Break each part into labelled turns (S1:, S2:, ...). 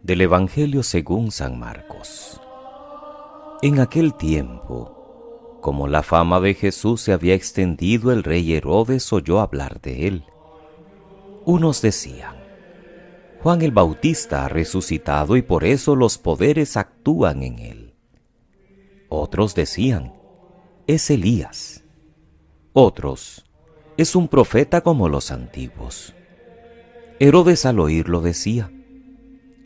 S1: Del Evangelio según San Marcos. En aquel tiempo, como la fama de Jesús se había extendido, el rey Herodes oyó hablar de él. Unos decían: Juan el Bautista ha resucitado y por eso los poderes actúan en él. Otros decían: es Elías. Otros: es un profeta como los antiguos. Herodes al oírlo decía: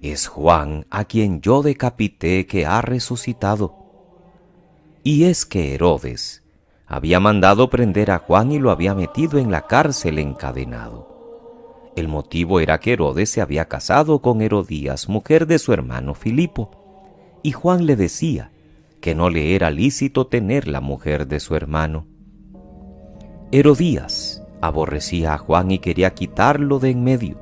S1: es Juan, a quien yo decapité, que ha resucitado. Y es que Herodes había mandado prender a Juan y lo había metido en la cárcel encadenado. El motivo era que Herodes se había casado con Herodías, mujer de su hermano Filipo, y Juan le decía que no le era lícito tener la mujer de su hermano. Herodías aborrecía a Juan y quería quitarlo de en medio.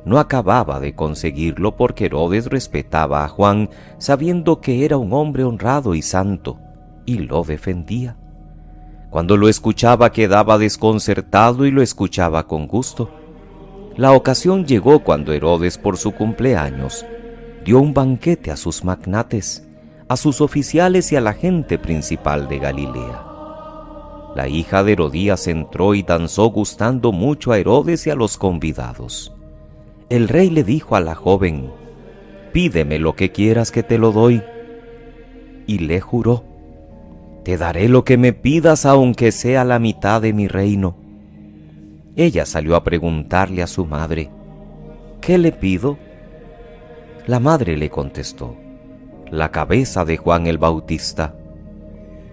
S1: No acababa de conseguirlo porque Herodes respetaba a Juan, sabiendo que era un hombre honrado y santo, y lo defendía. Cuando lo escuchaba quedaba desconcertado y lo escuchaba con gusto. La ocasión llegó cuando Herodes, por su cumpleaños, dio un banquete a sus magnates, a sus oficiales y a la gente principal de Galilea. La hija de Herodías entró y danzó gustando mucho a Herodes y a los convidados. El rey le dijo a la joven: pídeme lo que quieras que te lo doy. Y le juró: te daré lo que me pidas aunque sea la mitad de mi reino. Ella salió a preguntarle a su madre: ¿qué le pido? La madre le contestó: la cabeza de Juan el Bautista.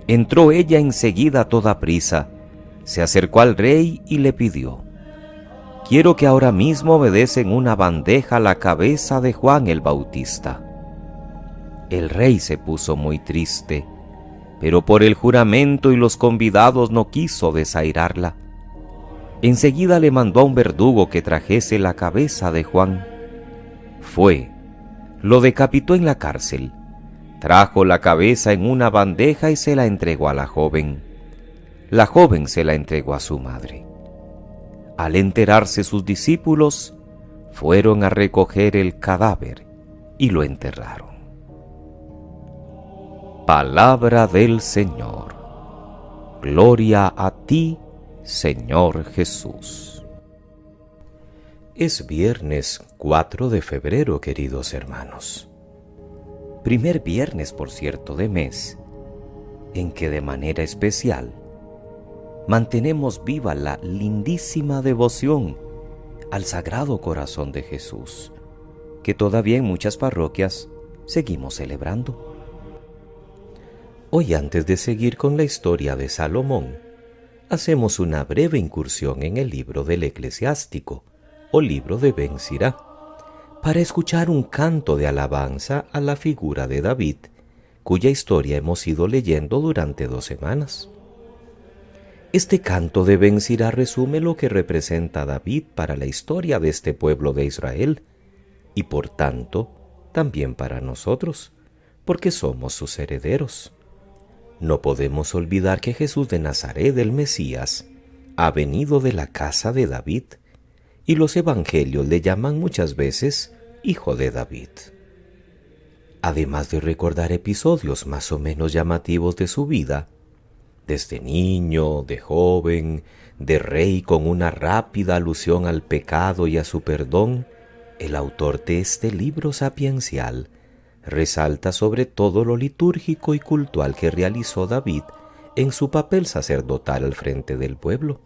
S1: Entró ella enseguida a toda prisa, se acercó al rey y le pidió: quiero que ahora mismo me des en una bandeja la cabeza de Juan el Bautista. El rey se puso muy triste, pero por el juramento y los convidados no quiso desairarla. Enseguida le mandó a un verdugo que trajese la cabeza de Juan. Fue, lo decapitó en la cárcel, trajo la cabeza en una bandeja y se la entregó a la joven. La joven se la entregó a su madre. Al enterarse sus discípulos, fueron a recoger el cadáver y lo enterraron. Palabra del Señor. Gloria a ti, Señor Jesús. Es viernes 4 de febrero, queridos hermanos. Primer viernes, por cierto, de mes, en que de manera especial mantenemos viva la lindísima devoción al Sagrado Corazón de Jesús, que todavía en muchas parroquias seguimos celebrando. Hoy, antes de seguir con la historia de Salomón, hacemos una breve incursión en el libro del Eclesiástico, o libro de Ben Sirá, para escuchar un canto de alabanza a la figura de David, cuya historia hemos ido leyendo durante 2 semanas. Este canto de Ben Sirá resume lo que representa David para la historia de este pueblo de Israel y por tanto también para nosotros, porque somos sus herederos. No podemos olvidar que Jesús de Nazaret, el Mesías, ha venido de la casa de David y los evangelios le llaman muchas veces Hijo de David. Además de recordar episodios más o menos llamativos de su vida, desde niño, de joven, de rey, con una rápida alusión al pecado y a su perdón, el autor de este libro sapiencial resalta sobre todo lo litúrgico y cultual que realizó David en su papel sacerdotal al frente del pueblo,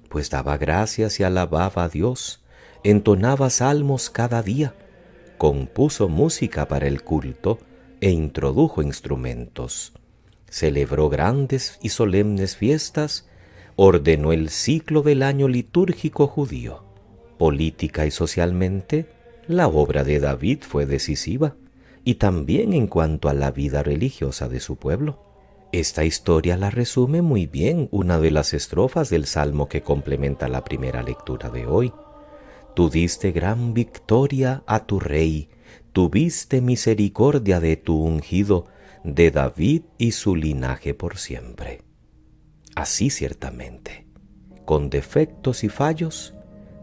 S1: pues daba gracias y alababa a Dios, entonaba salmos cada día, compuso música para el culto e introdujo instrumentos. Celebró grandes y solemnes fiestas, ordenó el ciclo del año litúrgico judío. Política y socialmente, la obra de David fue decisiva, y también en cuanto a la vida religiosa de su pueblo. Esta historia la resume muy bien una de las estrofas del salmo que complementa la primera lectura de hoy. Tú diste gran victoria a tu rey, tuviste misericordia de tu ungido, de David y su linaje por siempre. Así ciertamente, con defectos y fallos,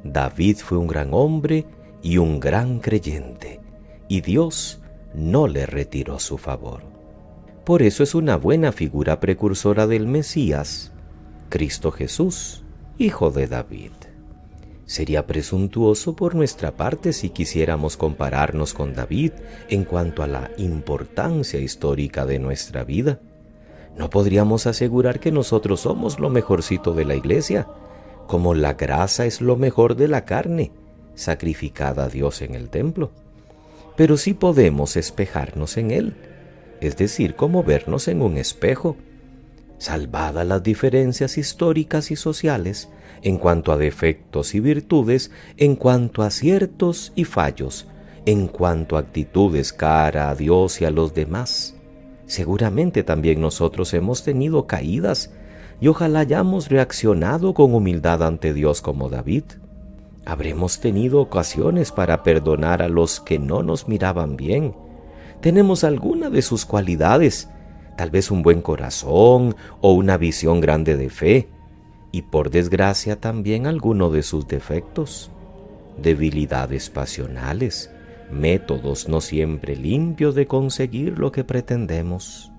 S1: David fue un gran hombre y un gran creyente, y Dios no le retiró su favor. Por eso es una buena figura precursora del Mesías, Cristo Jesús, hijo de David. Sería presuntuoso por nuestra parte si quisiéramos compararnos con David en cuanto a la importancia histórica de nuestra vida. No podríamos asegurar que nosotros somos lo mejorcito de la iglesia, como la grasa es lo mejor de la carne, sacrificada a Dios en el templo. Pero sí podemos espejarnos en Él, es decir, como vernos en un espejo. Salvadas las diferencias históricas y sociales, en cuanto a defectos y virtudes, en cuanto a aciertos y fallos, en cuanto a actitudes cara a Dios y a los demás. Seguramente también nosotros hemos tenido caídas y ojalá hayamos reaccionado con humildad ante Dios como David. Habremos tenido ocasiones para perdonar a los que no nos miraban bien. Tenemos alguna de sus cualidades, tal vez un buen corazón o una visión grande de fe, y por desgracia también alguno de sus defectos, debilidades pasionales, métodos no siempre limpios de conseguir lo que pretendemos.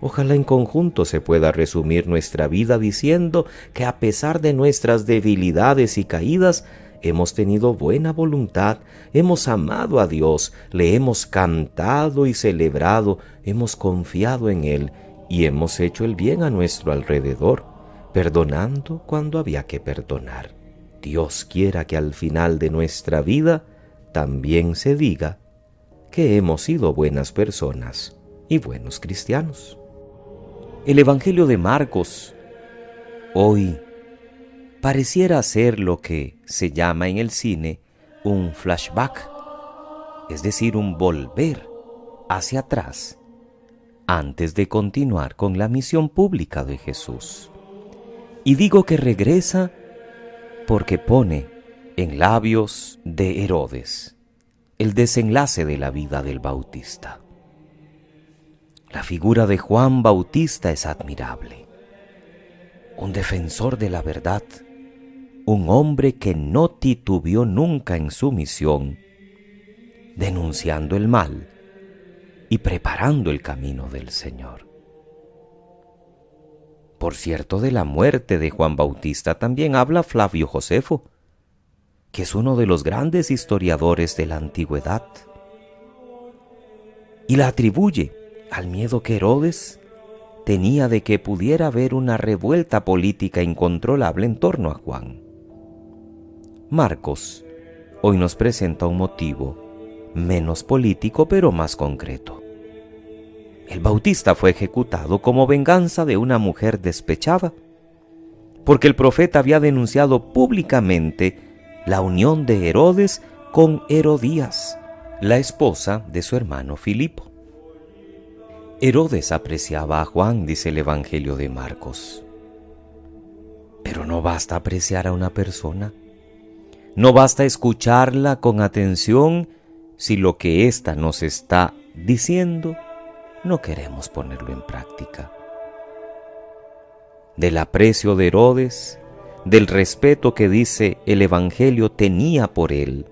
S1: Ojalá en conjunto se pueda resumir nuestra vida diciendo que a pesar de nuestras debilidades y caídas, hemos tenido buena voluntad, hemos amado a Dios, le hemos cantado y celebrado, hemos confiado en Él y hemos hecho el bien a nuestro alrededor, perdonando cuando había que perdonar. Dios quiera que al final de nuestra vida también se diga que hemos sido buenas personas y buenos cristianos. El Evangelio de Marcos hoy pareciera ser lo que se llama en el cine un flashback, es decir, un volver hacia atrás antes de continuar con la misión pública de Jesús. Y digo que regresa porque pone en labios de Herodes el desenlace de la vida del Bautista. La figura de Juan Bautista es admirable, un defensor de la verdad, un hombre que no titubeó nunca en su misión, denunciando el mal y preparando el camino del Señor. Por cierto, de la muerte de Juan Bautista también habla Flavio Josefo, que es uno de los grandes historiadores de la antigüedad, y la atribuye al miedo que Herodes tenía de que pudiera haber una revuelta política incontrolable en torno a Juan. Marcos hoy nos presenta un motivo menos político pero más concreto. El Bautista fue ejecutado como venganza de una mujer despechada, porque el profeta había denunciado públicamente la unión de Herodes con Herodías, la esposa de su hermano Filipo. Herodes apreciaba a Juan, dice el Evangelio de Marcos. Pero no basta apreciar a una persona, no basta escucharla con atención si lo que ésta nos está diciendo no queremos ponerlo en práctica. Del aprecio de Herodes, del respeto que dice el Evangelio tenía por él,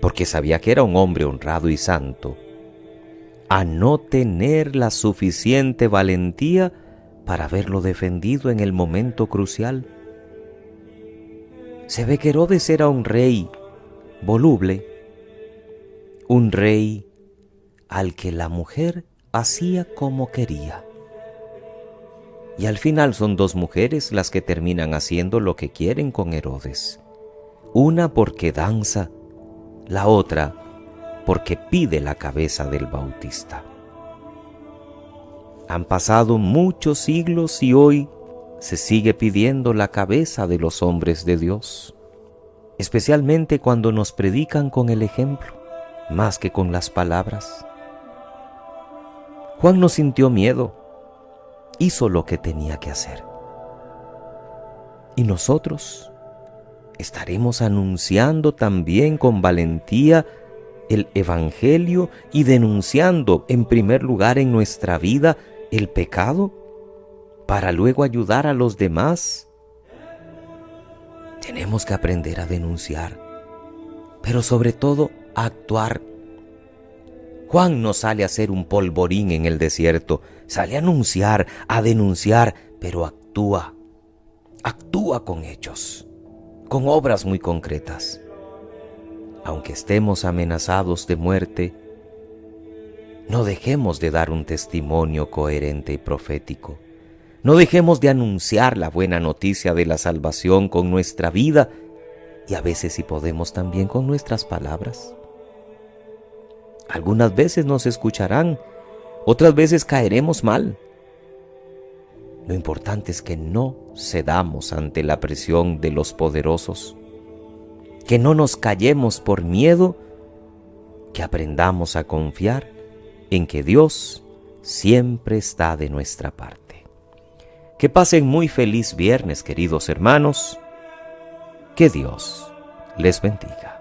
S1: porque sabía que era un hombre honrado y santo, a no tener la suficiente valentía para haberlo defendido en el momento crucial. Se ve que Herodes era un rey voluble, un rey al que la mujer hacía como quería. Y al final son dos mujeres las que terminan haciendo lo que quieren con Herodes. Una porque danza, la otra porque pide la cabeza del Bautista. Han pasado muchos siglos y hoy se sigue pidiendo la cabeza de los hombres de Dios, especialmente cuando nos predican con el ejemplo, más que con las palabras. Juan no sintió miedo, hizo lo que tenía que hacer. Y nosotros estaremos anunciando también con valentía el Evangelio y denunciando en primer lugar en nuestra vida el pecado para luego ayudar a los demás. Tenemos que aprender a denunciar, pero sobre todo a actuar Juan no sale a hacer un polvorín en el desierto, sale a anunciar, a denunciar, pero actúa con hechos, con obras muy concretas. Aunque estemos amenazados de muerte, no dejemos de dar un testimonio coherente y profético. No dejemos de anunciar la buena noticia de la salvación con nuestra vida y a veces, si podemos, también con nuestras palabras. Algunas veces nos escucharán, otras veces caeremos mal. Lo importante es que no cedamos ante la presión de los poderosos, que no nos callemos por miedo, que aprendamos a confiar en que Dios siempre está de nuestra parte. Que pasen muy feliz viernes, queridos hermanos. Que Dios les bendiga.